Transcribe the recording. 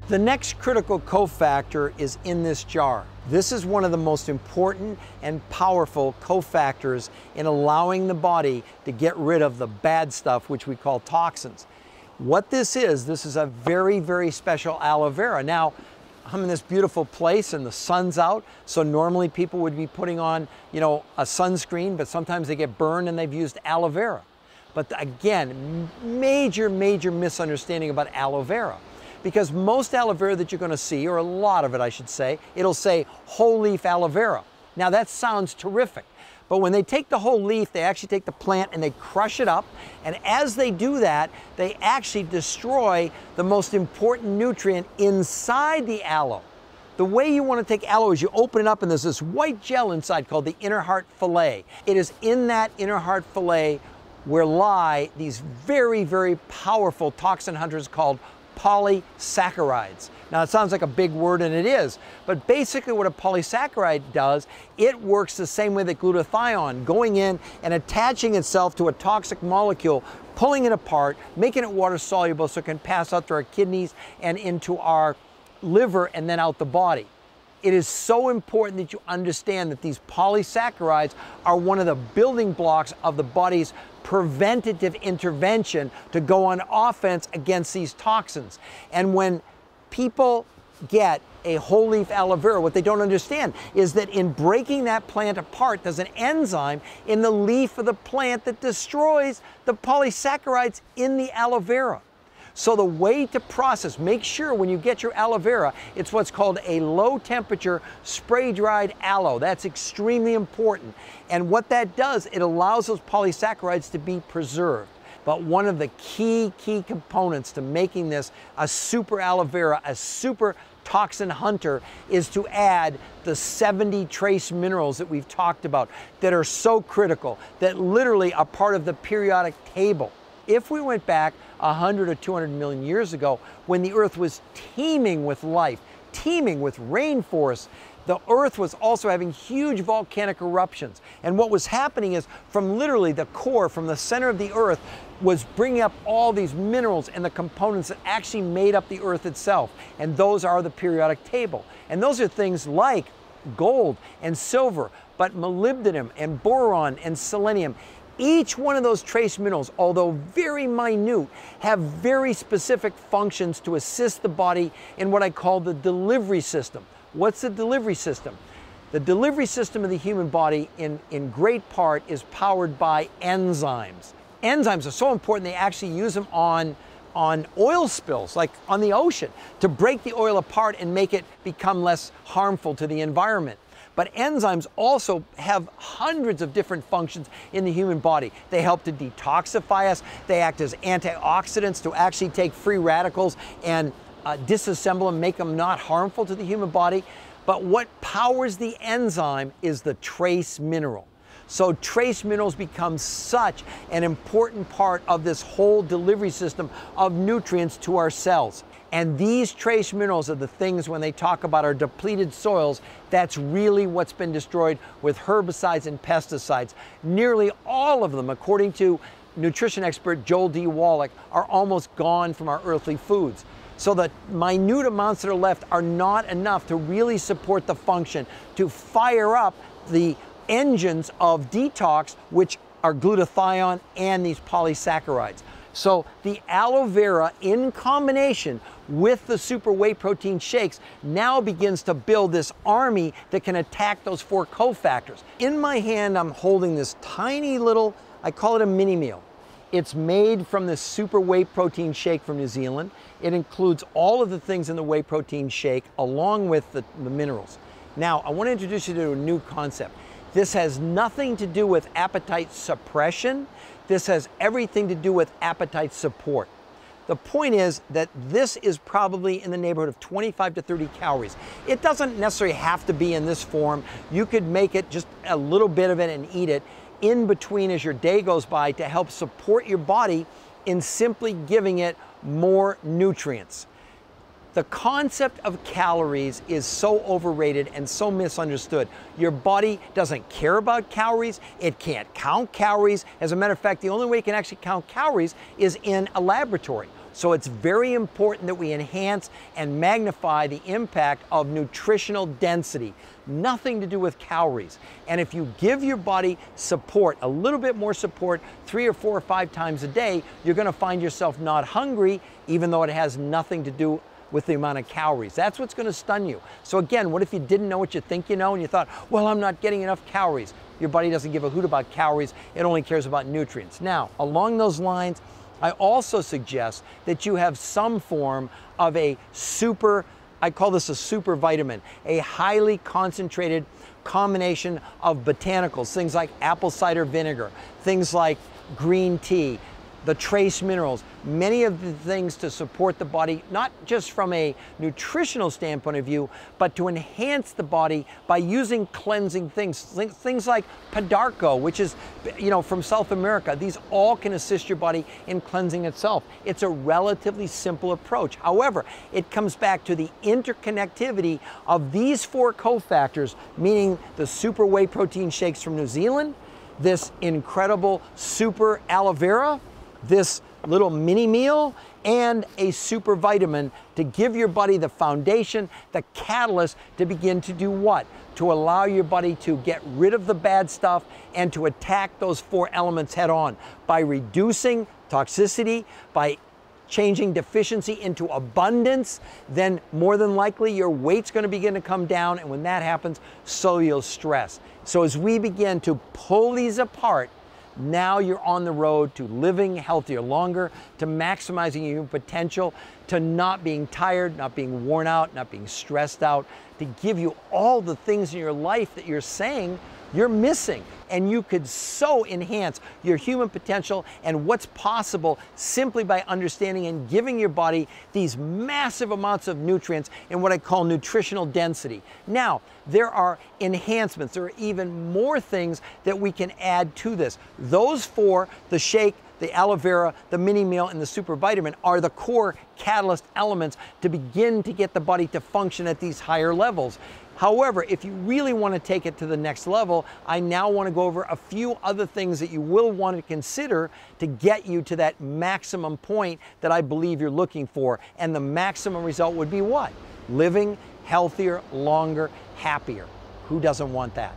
The next critical cofactor is in this jar. This is one of the most important and powerful cofactors in allowing the body to get rid of the bad stuff, which we call toxins. What this is a very, very special aloe vera. Now, I'm in this beautiful place and the sun's out, so normally people would be putting on, a sunscreen, but sometimes they get burned and they've used aloe vera. But again, major misunderstanding about aloe vera. Because most aloe vera that you're going to see, or a lot of it I should say, it'll say whole leaf aloe vera. Now that sounds terrific, but when they take the whole leaf, they actually take the plant and they crush it up, and as they do that, they actually destroy the most important nutrient inside the aloe. The way you want to take aloe is you open it up and there's this white gel inside called the inner heart fillet. It is in that inner heart fillet where lie these very, very powerful toxin hunters called polysaccharides. Now it sounds like a big word, and it is, but basically what a polysaccharide does, it works the same way that glutathione, going in and attaching itself to a toxic molecule, pulling it apart, making it water soluble so it can pass out through our kidneys and into our liver and then out the body. It is so important that you understand that these polysaccharides are one of the building blocks of the body's preventative intervention to go on offense against these toxins. And when people get a whole leaf aloe vera, what they don't understand is that in breaking that plant apart, there's an enzyme in the leaf of the plant that destroys the polysaccharides in the aloe vera. So the way to process, make sure when you get your aloe vera, it's what's called a low temperature spray dried aloe. That's extremely important. And what that does, it allows those polysaccharides to be preserved. But one of the key components to making this a super aloe vera, a super toxin hunter, is to add the 70 trace minerals that we've talked about that are so critical, that literally are part of the periodic table. If we went back 100 or 200 million years ago, when the earth was teeming with life, teeming with rainforests, the earth was also having huge volcanic eruptions. And what was happening is, from literally the core, from the center of the earth, was bringing up all these minerals and the components that actually made up the earth itself. And those are the periodic table. And those are things like gold and silver, but molybdenum and boron and selenium. Each one of those trace minerals, although very minute, have very specific functions to assist the body in what I call the delivery system. What's the delivery system? The delivery system of the human body in great part is powered by enzymes. Enzymes are so important they actually use them on oil spills, like on the ocean, to break the oil apart and make it become less harmful to the environment. But enzymes also have hundreds of different functions in the human body. They help to detoxify us. They act as antioxidants to actually take free radicals and disassemble them, make them not harmful to the human body. But what powers the enzyme is the trace mineral. So trace minerals become such an important part of this whole delivery system of nutrients to our cells. And these trace minerals are the things, when they talk about our depleted soils, that's really what's been destroyed with herbicides and pesticides. Nearly all of them, according to nutrition expert Joel D. Wallach, are almost gone from our earthly foods. So the minute amounts that are left are not enough to really support the function, to fire up the engines of detox, which are glutathione and these polysaccharides. So the aloe vera, in combination with the super whey protein shakes, now begins to build this army that can attack those four cofactors. In my hand, I'm holding this tiny little, I call it a mini meal. It's made from this super whey protein shake from New Zealand. It includes all of the things in the whey protein shake along with the minerals. Now, I want to introduce you to a new concept. This has nothing to do with appetite suppression. This has everything to do with appetite support. The point is that this is probably in the neighborhood of 25 to 30 calories. It doesn't necessarily have to be in this form. You could make it just a little bit of it and eat it in between as your day goes by to help support your body in simply giving it more nutrients. The concept of calories is so overrated and so misunderstood. Your body doesn't care about calories. It can't count calories. As a matter of fact, the only way it can actually count calories is in a laboratory. So it's very important that we enhance and magnify the impact of nutritional density. Nothing to do with calories. And if you give your body support, a little bit more support, 3 or 4 or 5 times a day, you're going to find yourself not hungry, even though it has nothing to do with the amount of calories. That's what's going to stun you. So again, what if you didn't know what you think you know and you thought, well, I'm not getting enough calories? Your body doesn't give a hoot about calories. It only cares about nutrients. Now, along those lines, I also suggest that you have some form of a I call this a super vitamin, a highly concentrated combination of botanicals, things like apple cider vinegar, things like green tea, the trace minerals, many of the things to support the body, not just from a nutritional standpoint of view, but to enhance the body by using cleansing things like Padarco, which is, from South America. These all can assist your body in cleansing itself. It's a relatively simple approach. However, it comes back to the interconnectivity of these 4 cofactors, meaning the super whey protein shakes from New Zealand, this incredible super aloe vera, this little mini meal, and a super vitamin to give your body the foundation, the catalyst to begin to do what? To allow your body to get rid of the bad stuff and to attack those 4 elements head on by reducing toxicity, by changing deficiency into abundance. Then more than likely your weight's going to begin to come down, and when that happens, so you'll stress. So as we begin to pull these apart, now you're on the road to living healthier longer, to maximizing your potential, to not being tired, not being worn out, not being stressed out, to give you all the things in your life that you're saying you're missing. And you could so enhance your human potential and what's possible simply by understanding and giving your body these massive amounts of nutrients in what I call nutritional density. Now, there are enhancements. There are even more things that we can add to this. Those 4, the shake, the aloe vera, the mini meal, and the super vitamin, are the core catalyst elements to begin to get the body to function at these higher levels. However, if you really want to take it to the next level, I now want to go over a few other things that you will want to consider to get you to that maximum point that I believe you're looking for. And the maximum result would be what? Living healthier, longer, happier. Who doesn't want that?